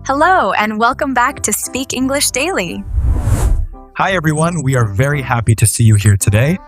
Hello, and welcome back to Speak English Daily. Hi, everyone. We are very happy to see you here today.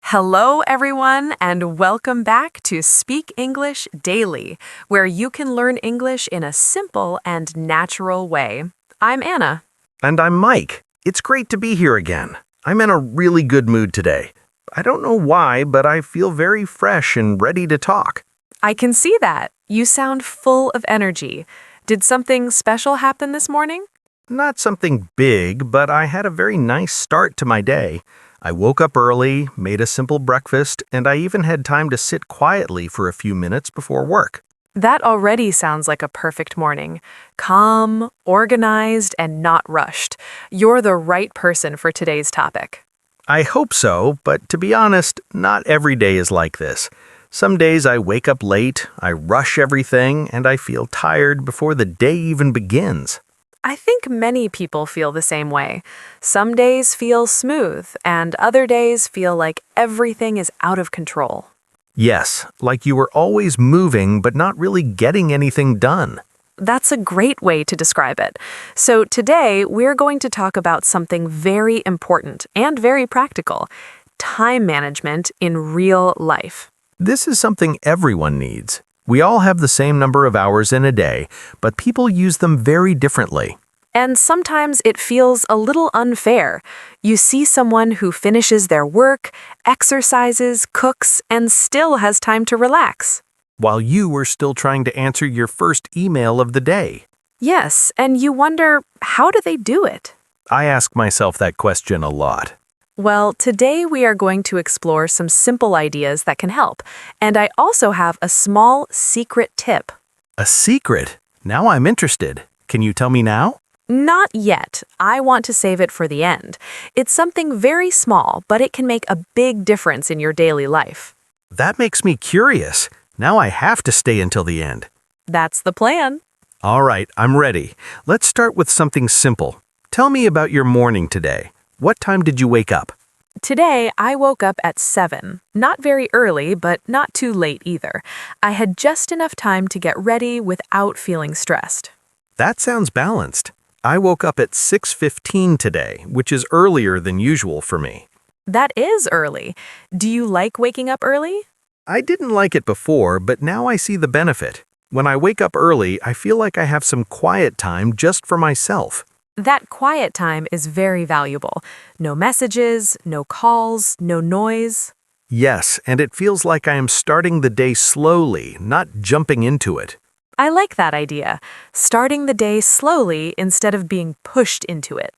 Hello, everyone, and welcome back to Speak English Daily, where you can learn English in a simple and natural way. I'm Anna. And I'm Mike. It's great to be here again. I'm in a really good mood today. I don't know why, but I feel very fresh and ready to talk. I can see that. You sound full of energy. Did something special happen this morning? Not something big, but I had a very nice start to my day. I woke up early, made a simple breakfast, and I even had time to sit quietly for a few minutes before work. That already sounds like a perfect morning. Calm, organized, and not rushed. You're the right person for today's topic. I hope so, but to be honest, not every day is like this. Some days I wake up late, I rush everything, and I feel tired before the day even begins. I think many people feel the same way. Some days feel smooth, and other days feel like everything is out of control. Yes, like you were always moving but not really getting anything done. That's a great way to describe it. So today, we're going to talk about something very important and very practical: time management in real life. This is something everyone needs. We all have the same number of hours in a day, but people use them very differently. And sometimes it feels a little unfair. You see someone who finishes their work, exercises, cooks, and still has time to relax. While you were still trying to answer your first email of the day. Yes, and you wonder, how do they do it? I ask myself that question a lot. Well, today we are going to explore some simple ideas that can help. And I also have a small secret tip. A secret? Now I'm interested. Can you tell me now? Not yet. I want to save it for the end. It's something very small, but it can make a big difference in your daily life. That makes me curious. Now I have to stay until the end. That's the plan. All right, I'm ready. Let's start with something simple. Tell me about your morning today. What time did you wake up? Today, I woke up at 7. Not very early, but not too late either. I had just enough time to get ready without feeling stressed. That sounds balanced. I woke up at 6:15 today, which is earlier than usual for me. That is early. Do you like waking up early? I didn't like it before, but now I see the benefit. When I wake up early, I feel like I have some quiet time just for myself. That quiet time is very valuable. No messages, no calls, no noise. Yes, and it feels like I am starting the day slowly, not jumping into it. I like that idea. Starting the day slowly instead of being pushed into it.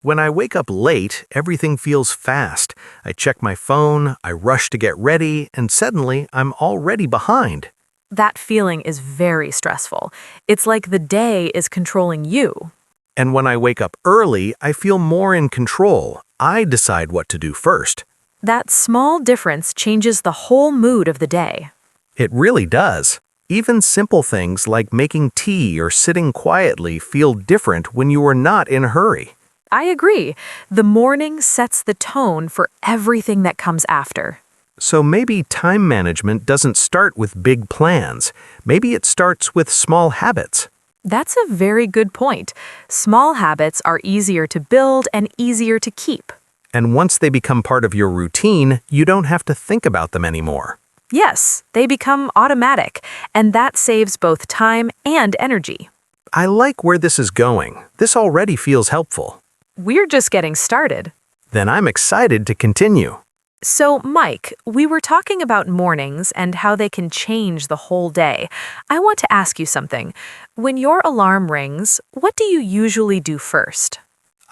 When I wake up late, everything feels fast. I check my phone, I rush to get ready, and suddenly I'm already behind. That feeling is very stressful. It's like the day is controlling you. And when I wake up early, I feel more in control. I decide what to do first. That small difference changes the whole mood of the day. It really does. Even simple things like making tea or sitting quietly feel different when you are not in a hurry. I agree. The morning sets the tone for everything that comes after. So maybe time management doesn't start with big plans. Maybe it starts with small habits. That's a very good point. Small habits are easier to build and easier to keep. And once they become part of your routine, you don't have to think about them anymore. Yes, they become automatic, and that saves both time and energy. I like where this is going. This already feels helpful. We're just getting started. Then I'm excited to continue. So, Mike, we were talking about mornings and how they can change the whole day. I want to ask you something. When your alarm rings, what do you usually do first?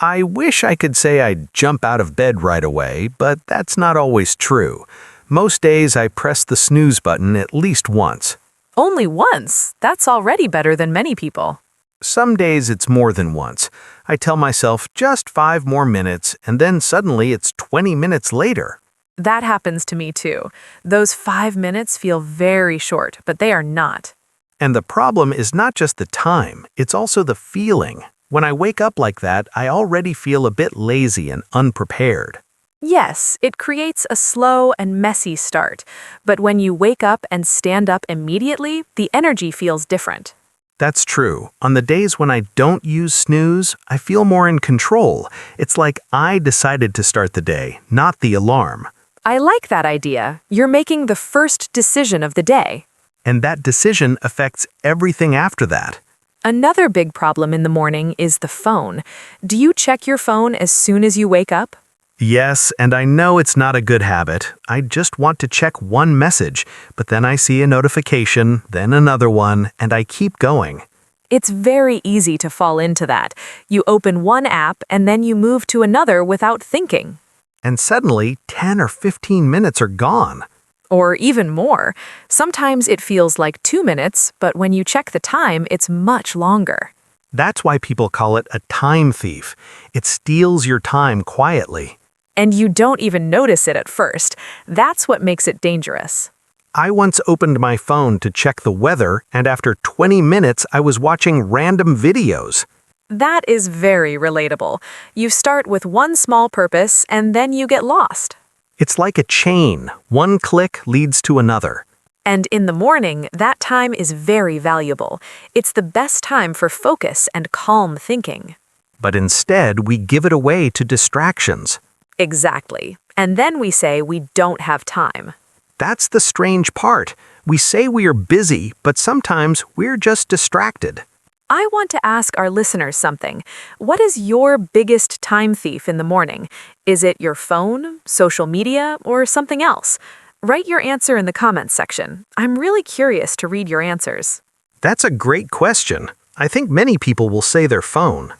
I wish I could say I'd jump out of bed right away, but that's not always true. Most days I press the snooze button at least once. Only once? That's already better than many people. Some days it's more than once. I tell myself just 5 more minutes, and then suddenly it's 20 minutes later. That happens to me too. Those 5 minutes feel very short, but they are not. And the problem is not just the time, it's also the feeling. When I wake up like that, I already feel a bit lazy and unprepared. Yes, it creates a slow and messy start, but when you wake up and stand up immediately, the energy feels different. That's true. On the days when I don't use snooze, I feel more in control. It's like I decided to start the day, not the alarm. I like that idea. You're making the first decision of the day. And that decision affects everything after that. Another big problem in the morning is the phone. Do you check your phone as soon as you wake up? Yes, and I know it's not a good habit. I just want to check one message, but then I see a notification, then another one, and I keep going. It's very easy to fall into that. You open one app and then you move to another without thinking. And suddenly, 10 or 15 minutes are gone. Or even more. Sometimes it feels like 2 minutes, but when you check the time, it's much longer. That's why people call it a time thief. It steals your time quietly. And you don't even notice it at first. That's what makes it dangerous. I once opened my phone to check the weather, and after 20 minutes, I was watching random videos. That is very relatable. You start with one small purpose, and then you get lost. It's like a chain. One click leads to another. And in the morning, that time is very valuable. It's the best time for focus and calm thinking. But instead, we give it away to distractions. Exactly. And then we say we don't have time. That's the strange part. We say we are busy, but sometimes we're just distracted. I want to ask our listeners something. What is your biggest time thief in the morning? Is it your phone, social media, or something else? Write your answer in the comments section. I'm really curious to read your answers. That's a great question. I think many people will say their phone.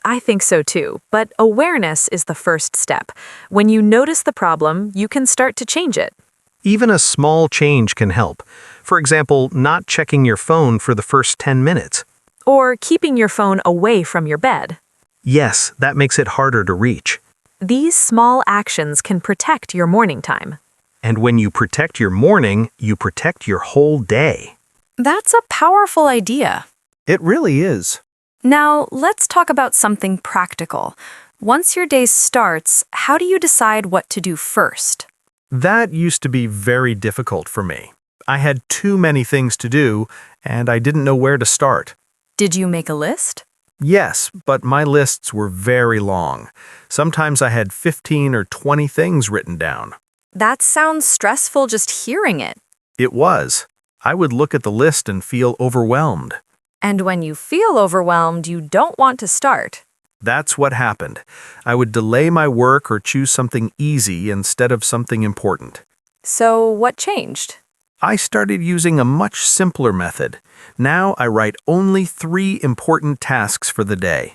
I think so too, but awareness is the first step. When you notice the problem, you can start to change it. Even a small change can help. For example, not checking your phone for the first 10 minutes. Or keeping your phone away from your bed. Yes, that makes it harder to reach. These small actions can protect your morning time. And when you protect your morning, you protect your whole day. That's a powerful idea. It really is. Now, let's talk about something practical. Once your day starts, how do you decide what to do first? That used to be very difficult for me. I had too many things to do, and I didn't know where to start. Did you make a list? Yes, but my lists were very long. Sometimes I had 15 or 20 things written down. That sounds stressful just hearing it. It was. I would look at the list and feel overwhelmed. And when you feel overwhelmed, you don't want to start. That's what happened. I would delay my work or choose something easy instead of something important. So what changed? I started using a much simpler method. Now I write only 3 important tasks for the day.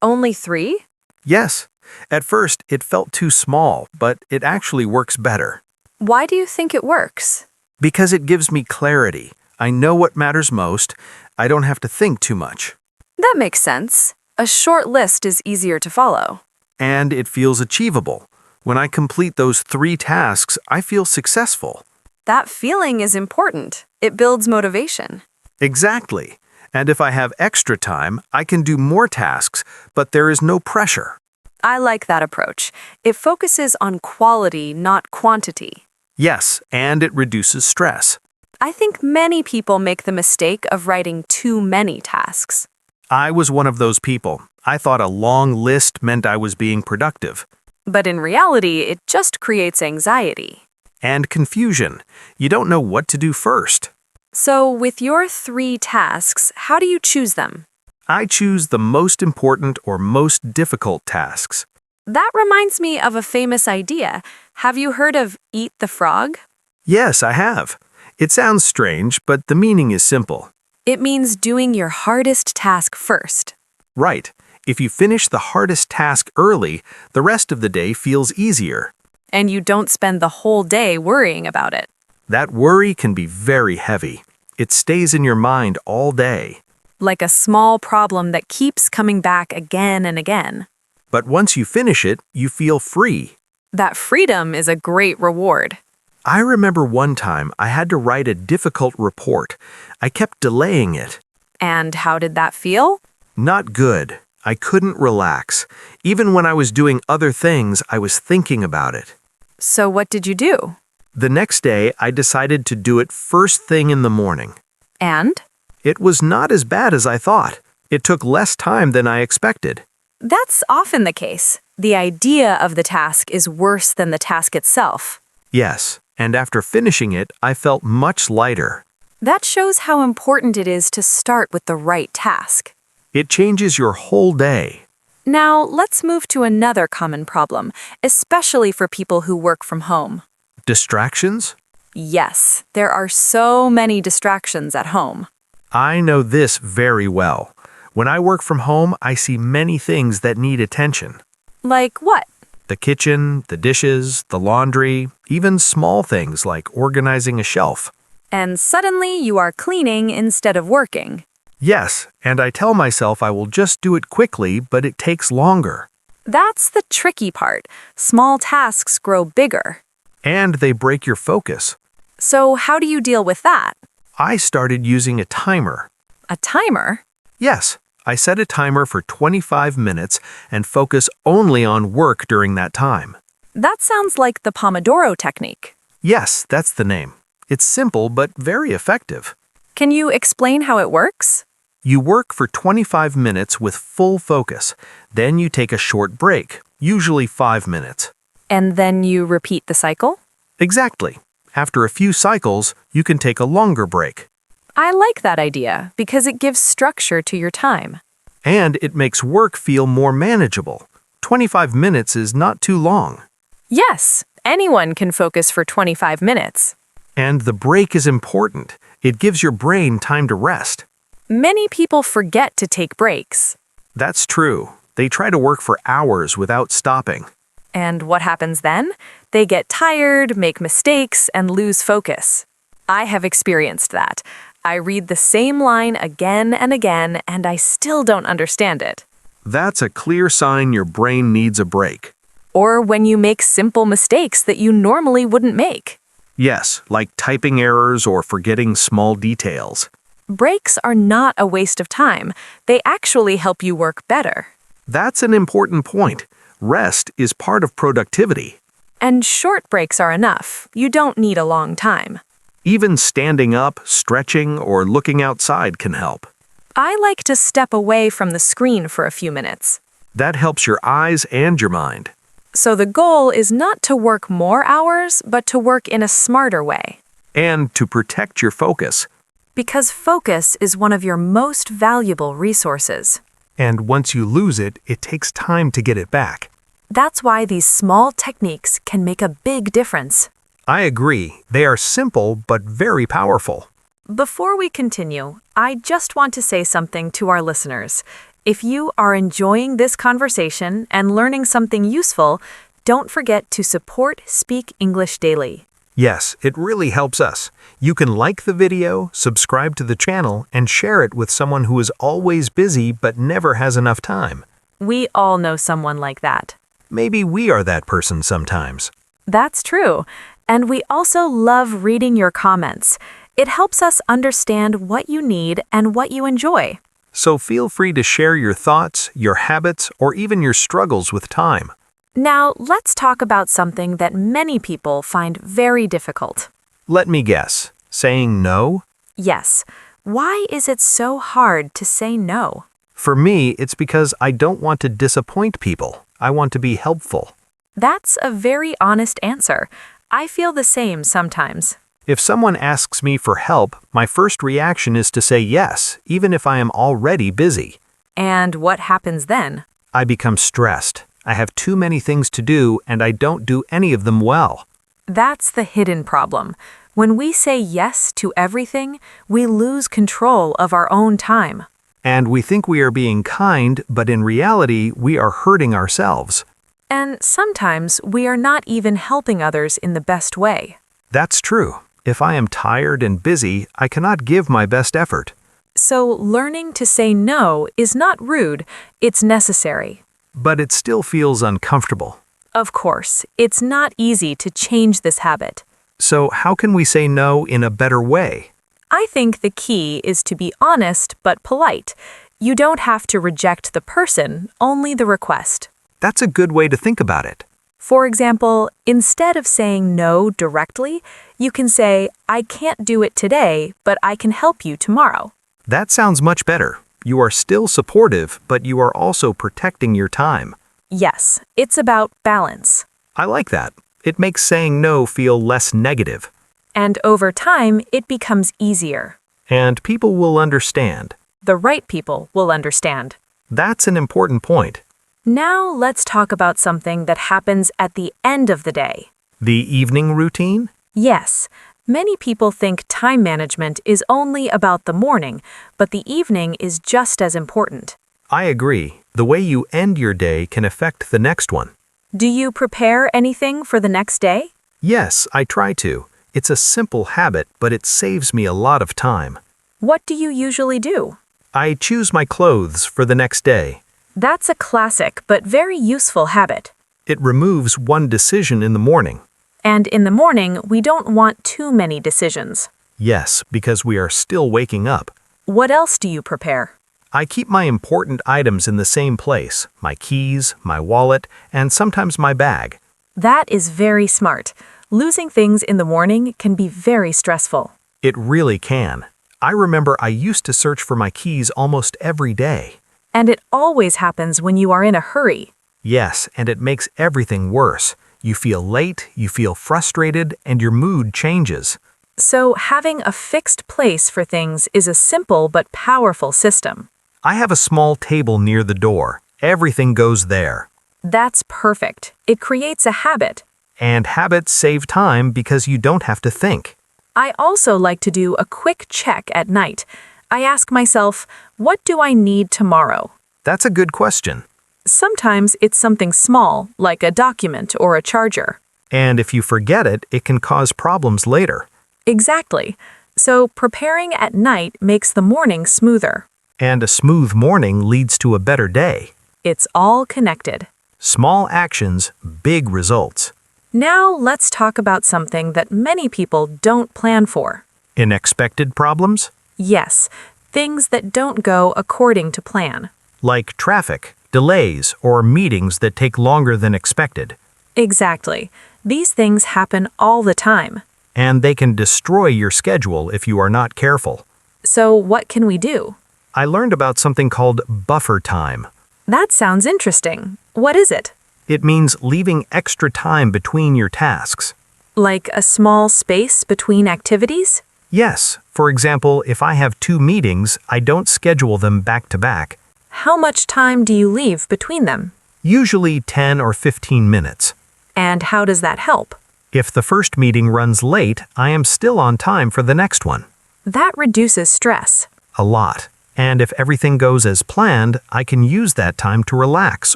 Only 3? Yes. At first, it felt too small, but it actually works better. Why do you think it works? Because it gives me clarity. I know what matters most. I don't have to think too much. That makes sense. A short list is easier to follow. And it feels achievable. When I complete those 3 tasks, I feel successful. That feeling is important. It builds motivation. Exactly. And if I have extra time, I can do more tasks, but there is no pressure. I like that approach. It focuses on quality, not quantity. Yes, and it reduces stress. I think many people make the mistake of writing too many tasks. I was one of those people. I thought a long list meant I was being productive. But in reality, it just creates anxiety. And confusion. You don't know what to do first. So, with your 3 tasks, how do you choose them? I choose the most important or most difficult tasks. That reminds me of a famous idea. Have you heard of eat the frog? Yes, I have. It sounds strange, but the meaning is simple. It means doing your hardest task first. Right. If you finish the hardest task early, the rest of the day feels easier. And you don't spend the whole day worrying about it. That worry can be very heavy. It stays in your mind all day. Like a small problem that keeps coming back again and again. But once you finish it, you feel free. That freedom is a great reward. I remember one time I had to write a difficult report. I kept delaying it. And how did that feel? Not good. I couldn't relax. Even when I was doing other things, I was thinking about it. So what did you do? The next day, I decided to do it first thing in the morning. And? It was not as bad as I thought. It took less time than I expected. That's often the case. The idea of the task is worse than the task itself. Yes, and after finishing it, I felt much lighter. That shows how important it is to start with the right task. It changes your whole day. Now, let's move to another common problem, especially for people who work from home. Distractions? Yes, there are so many distractions at home. I know this very well. When I work from home, I see many things that need attention. Like what? The kitchen, the dishes, the laundry, even small things like organizing a shelf. And suddenly you are cleaning instead of working. Yes, and I tell myself I will just do it quickly, but it takes longer. That's the tricky part. Small tasks grow bigger. And they break your focus. So how do you deal with that? I started using a timer. A timer? Yes, I set a timer for 25 minutes and focus only on work during that time. That sounds like the Pomodoro technique. Yes, that's the name. It's simple but very effective. Can you explain how it works? You work for 25 minutes with full focus. Then you take a short break, usually 5 minutes. And then you repeat the cycle? Exactly. After a few cycles, you can take a longer break. I like that idea because it gives structure to your time. And it makes work feel more manageable. 25 minutes is not too long. Yes, anyone can focus for 25 minutes. And the break is important. It gives your brain time to rest. Many people forget to take breaks. That's true. They try to work for hours without stopping. And what happens then? They get tired, make mistakes, and lose focus. I have experienced that. I read the same line again and again, and I still don't understand it. That's a clear sign your brain needs a break. Or when you make simple mistakes that you normally wouldn't make. Yes, like typing errors or forgetting small details. Breaks are not a waste of time. They actually help you work better. That's an important point. Rest is part of productivity. And short breaks are enough. You don't need a long time. Even standing up, stretching, or looking outside can help. I like to step away from the screen for a few minutes. That helps your eyes and your mind. So the goal is not to work more hours, but to work in a smarter way. And to protect your focus. Because focus is one of your most valuable resources. And once you lose it, it takes time to get it back. That's why these small techniques can make a big difference. I agree. They are simple but very powerful. Before we continue, I just want to say something to our listeners. If you are enjoying this conversation and learning something useful, don't forget to support Speak English Daily. Yes, it really helps us. You can like the video, subscribe to the channel, and share it with someone who is always busy but never has enough time. We all know someone like that. Maybe we are that person sometimes. That's true. And we also love reading your comments. It helps us understand what you need and what you enjoy. So feel free to share your thoughts, your habits, or even your struggles with time. Now, let's talk about something that many people find very difficult. Let me guess. Saying no? Yes. Why is it so hard to say no? For me, it's because I don't want to disappoint people. I want to be helpful. That's a very honest answer. I feel the same sometimes. If someone asks me for help, my first reaction is to say yes, even if I am already busy. And what happens then? I become stressed. I have too many things to do, and I don't do any of them well. That's the hidden problem. When we say yes to everything, we lose control of our own time. And we think we are being kind, but in reality, we are hurting ourselves. And sometimes we are not even helping others in the best way. That's true. If I am tired and busy, I cannot give my best effort. So learning to say no is not rude, it's necessary. But it still feels uncomfortable. Of course, it's not easy to change this habit. So how can we say no in a better way? I think the key is to be honest but polite. You don't have to reject the person, only the request. That's a good way to think about it. For example, instead of saying no directly, you can say, I can't do it today, but I can help you tomorrow. That sounds much better. You are still supportive, but you are also protecting your time. Yes, it's about balance. I like that. It makes saying no feel less negative. And over time, it becomes easier. And people will understand. The right people will understand. That's an important point. Now let's talk about something that happens at the end of the day. The evening routine? Yes, many people think time management is only about the morning, but the evening is just as important. I agree. The way you end your day can affect the next one. Do you prepare anything for the next day? Yes, I try to. It's a simple habit, but it saves me a lot of time. What do you usually do? I choose my clothes for the next day. That's a classic but very useful habit. It removes one decision in the morning. And in the morning, we don't want too many decisions. Yes, because we are still waking up. What else do you prepare? I keep my important items in the same place, my keys, my wallet, and sometimes my bag. That is very smart. Losing things in the morning can be very stressful. It really can. I remember I used to search for my keys almost every day. And it always happens when you are in a hurry. Yes, and it makes everything worse. You feel late, you feel frustrated, and your mood changes. So having a fixed place for things is a simple but powerful system. I have a small table near the door. Everything goes there. That's perfect. It creates a habit. And habits save time because you don't have to think. I also like to do a quick check at night. I ask myself, what do I need tomorrow? That's a good question. Sometimes it's something small, like a document or a charger. And if you forget it, it can cause problems later. Exactly. So preparing at night makes the morning smoother. And a smooth morning leads to a better day. It's all connected. Small actions, big results. Now let's talk about something that many people don't plan for. Unexpected problems? Yes, things that don't go according to plan. Like traffic, delays, or meetings that take longer than expected. Exactly. These things happen all the time. And they can destroy your schedule if you are not careful. So what can we do? I learned about something called buffer time. That sounds interesting. What is it? It means leaving extra time between your tasks. Like a small space between activities? Yes, for example, if I have 2 meetings, I don't schedule them back to back. How much time do you leave between them? Usually 10 or 15 minutes. And how does that help? If the first meeting runs late, I am still on time for the next one. That reduces stress. A lot. And if everything goes as planned, I can use that time to relax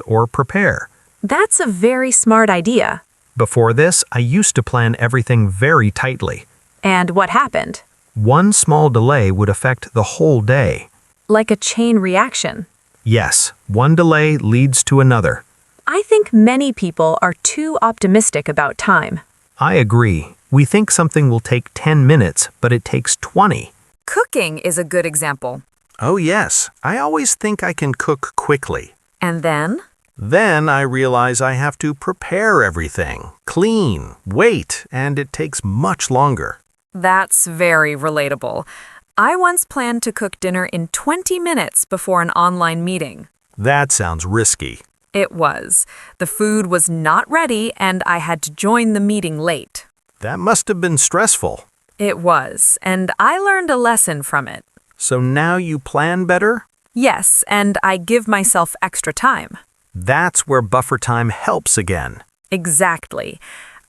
or prepare. That's a very smart idea. Before this, I used to plan everything very tightly. And what happened? One small delay would affect the whole day. Like a chain reaction. Yes, one delay leads to another. I think many people are too optimistic about time. I agree. We think something will take 10 minutes, but it takes 20. Cooking is a good example. Oh yes, I always think I can cook quickly. And then? Then I realize I have to prepare everything, clean, wait, and it takes much longer. That's very relatable. I once planned to cook dinner in 20 minutes before an online meeting. That sounds risky. It was. The food was not ready and I had to join the meeting late. That must have been stressful. It was, and I learned a lesson from it. So now you plan better? Yes, and I give myself extra time. That's where buffer time helps again. Exactly.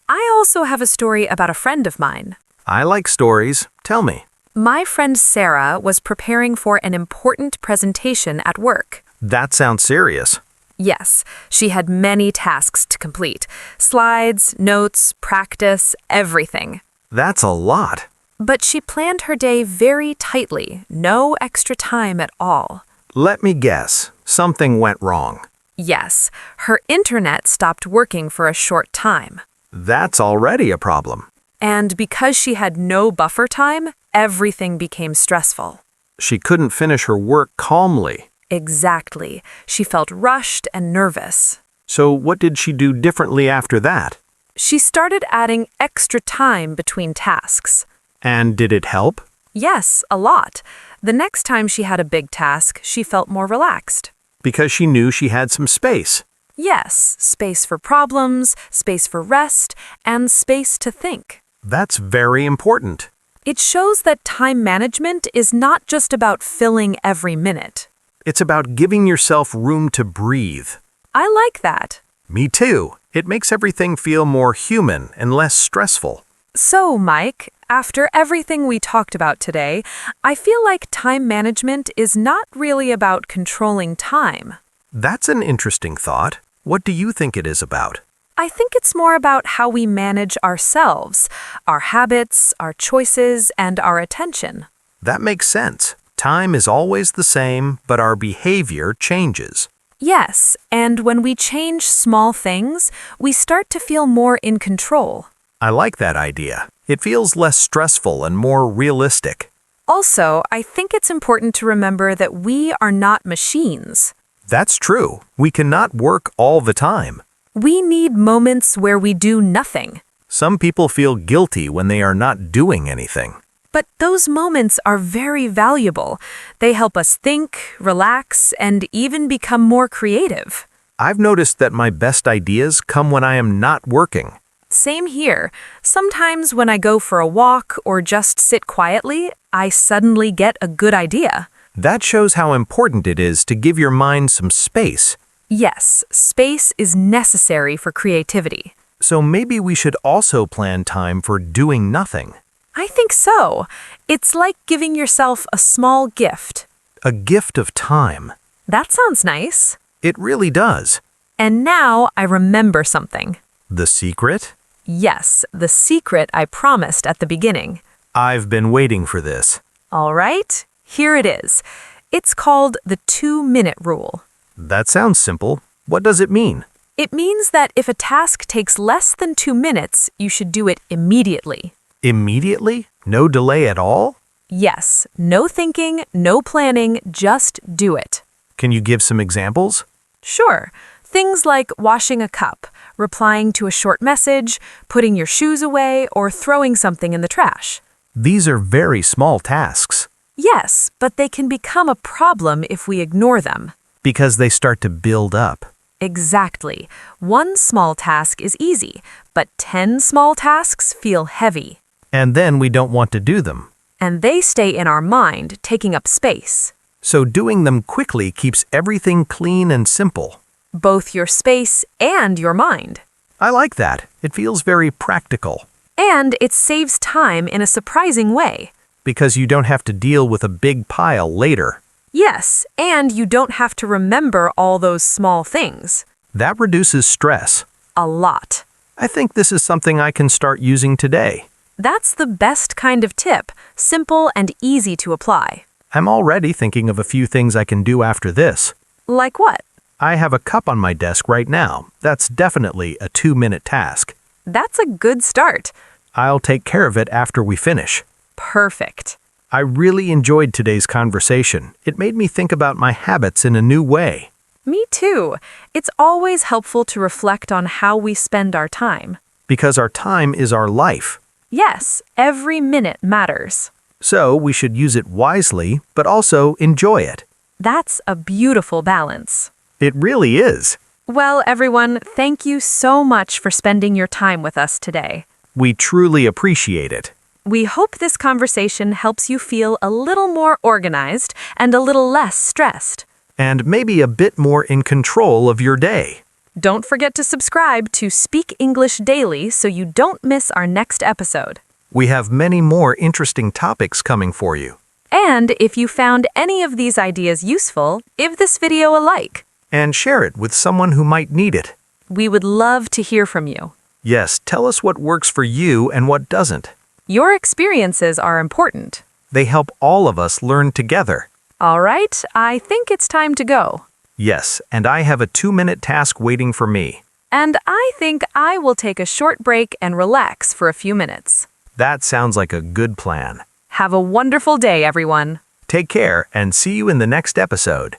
I also have a story about a friend of mine. I like stories. Tell me. My friend Sarah was preparing for an important presentation at work. That sounds serious. Yes, she had many tasks to complete. Slides, notes, practice, everything. That's a lot. But she planned her day very tightly, no extra time at all. Let me guess. Something went wrong. Yes, her internet stopped working for a short time. That's already a problem. And because she had no buffer time, everything became stressful. She couldn't finish her work calmly. Exactly. She felt rushed and nervous. So what did she do differently after that? She started adding extra time between tasks. And did it help? Yes, a lot. The next time she had a big task, she felt more relaxed. Because she knew she had some space. Yes, space for problems, space for rest, and space to think. That's very important. It shows that time management is not just about filling every minute. It's about giving yourself room to breathe. I like that. Me too. It makes everything feel more human and less stressful. So, Mike, after everything we talked about today, I feel like time management is not really about controlling time. That's an interesting thought. What do you think it is about? I think it's more about how we manage ourselves, our habits, our choices, and our attention. That makes sense. Time is always the same, but our behavior changes. Yes, and when we change small things, we start to feel more in control. I like that idea. It feels less stressful and more realistic. Also, I think it's important to remember that we are not machines. That's true. We cannot work all the time. We need moments where we do nothing. Some people feel guilty when they are not doing anything. But those moments are very valuable. They help us think, relax, and even become more creative. I've noticed that my best ideas come when I am not working. Same here. Sometimes when I go for a walk or just sit quietly, I suddenly get a good idea. That shows how important it is to give your mind some space. Yes, space is necessary for creativity. So maybe we should also plan time for doing nothing. I think so. It's like giving yourself a small gift. A gift of time. That sounds nice. It really does. And now I remember something. The secret? Yes, the secret I promised at the beginning. I've been waiting for this. All right, here it is. It's called the 2-minute rule. That sounds simple. What does it mean? It means that if a task takes less than 2 minutes, you should do it immediately. Immediately? No delay at all? Yes, no thinking, no planning, just do it. Can you give some examples? Sure. Things like washing a cup, replying to a short message, putting your shoes away, or throwing something in the trash. These are very small tasks. Yes, but they can become a problem if we ignore them. Because they start to build up. Exactly. One small task is easy, but 10 small tasks feel heavy. And then we don't want to do them. And they stay in our mind, taking up space. So doing them quickly keeps everything clean and simple. Both your space and your mind. I like that. It feels very practical. And it saves time in a surprising way. Because you don't have to deal with a big pile later. Yes, and you don't have to remember all those small things. That reduces stress. A lot. I think this is something I can start using today. That's the best kind of tip, simple and easy to apply. I'm already thinking of a few things I can do after this. Like what? I have a cup on my desk right now. That's definitely a 2-minute task. That's a good start. I'll take care of it after we finish. Perfect. I really enjoyed today's conversation. It made me think about my habits in a new way. Me too. It's always helpful to reflect on how we spend our time. Because our time is our life. Yes, every minute matters. So we should use it wisely, but also enjoy it. That's a beautiful balance. It really is. Well, everyone, thank you so much for spending your time with us today. We truly appreciate it. We hope this conversation helps you feel a little more organized and a little less stressed. And maybe a bit more in control of your day. Don't forget to subscribe to Speak English Daily so you don't miss our next episode. We have many more interesting topics coming for you. And if you found any of these ideas useful, give this video a like. And share it with someone who might need it. We would love to hear from you. Yes, tell us what works for you and what doesn't. Your experiences are important. They help all of us learn together. All right, I think it's time to go. Yes, and I have a 2-minute task waiting for me. And I think I will take a short break and relax for a few minutes. That sounds like a good plan. Have a wonderful day, everyone. Take care and see you in the next episode.